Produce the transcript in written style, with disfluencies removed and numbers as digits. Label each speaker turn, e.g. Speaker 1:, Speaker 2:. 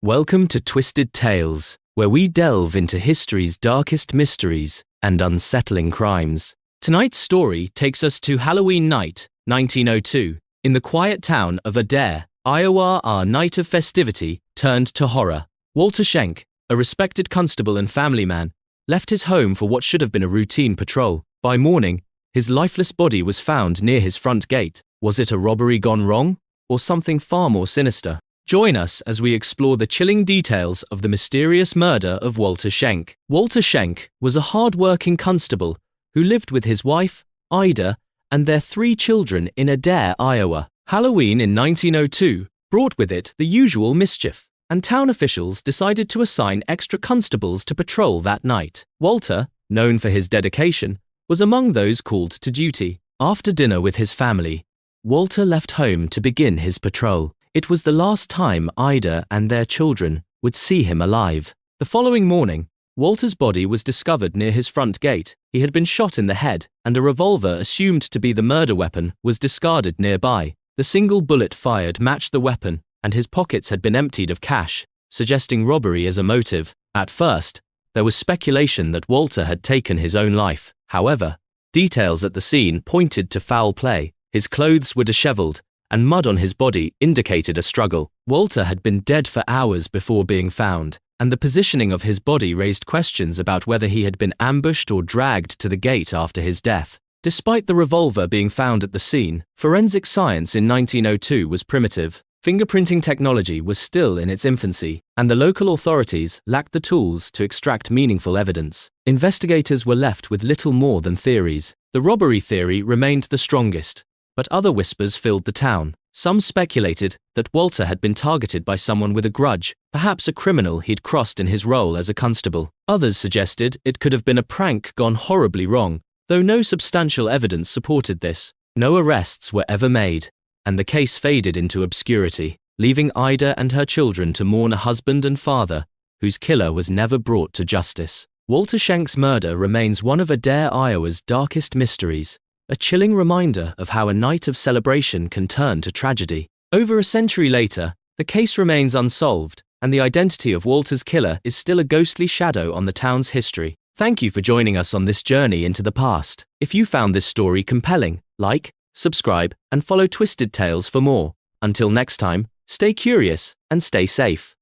Speaker 1: Welcome to Twisted Tales, where we delve into history's darkest mysteries and unsettling crimes. Tonight's story takes us to Halloween night, 1902. In the quiet town of Adair, Iowa, our night of festivity turned to horror. Walter Schenck, a respected constable and family man, left his home for what should have been a routine patrol. By morning, his lifeless body was found near his front gate. Was it a robbery gone wrong, or something far more sinister? Join us as we explore the chilling details of the mysterious murder of Walter Schenck. Walter Schenck was a hard-working constable who lived with his wife, Ida, and their 3 children in Adair, Iowa. Halloween in 1902 brought with it the usual mischief, and town officials decided to assign extra constables to patrol that night. Walter, known for his dedication, was among those called to duty. After dinner with his family, Walter left home to begin his patrol. It was the last time Ida and their children would see him alive. The following morning, Walter's body was discovered near his front gate. He had been shot in the head, and a revolver assumed to be the murder weapon was discarded nearby. The single bullet fired matched the weapon, and his pockets had been emptied of cash, suggesting robbery as a motive. At first, there was speculation that Walter had taken his own life. However, details at the scene pointed to foul play. His clothes were disheveled, and mud on his body indicated a struggle. Walter had been dead for hours before being found, and the positioning of his body raised questions about whether he had been ambushed or dragged to the gate after his death. Despite the revolver being found at the scene, forensic science in 1902 was primitive. Fingerprinting technology was still in its infancy, and the local authorities lacked the tools to extract meaningful evidence. Investigators were left with little more than theories. The robbery theory remained the strongest, but other whispers filled the town. Some speculated that Walter had been targeted by someone with a grudge, perhaps a criminal he'd crossed in his role as a constable. Others suggested it could have been a prank gone horribly wrong, though no substantial evidence supported this. No arrests were ever made, and the case faded into obscurity, leaving Ida and her children to mourn a husband and father whose killer was never brought to justice. Walter Schenck's murder remains one of Adair, Iowa's darkest mysteries, a chilling reminder of how a night of celebration can turn to tragedy. Over a century later, the case remains unsolved, and the identity of Walter's killer is still a ghostly shadow on the town's history. Thank you for joining us on this journey into the past. If you found this story compelling, like, subscribe, and follow Twisted Tales for more. Until next time, stay curious and stay safe.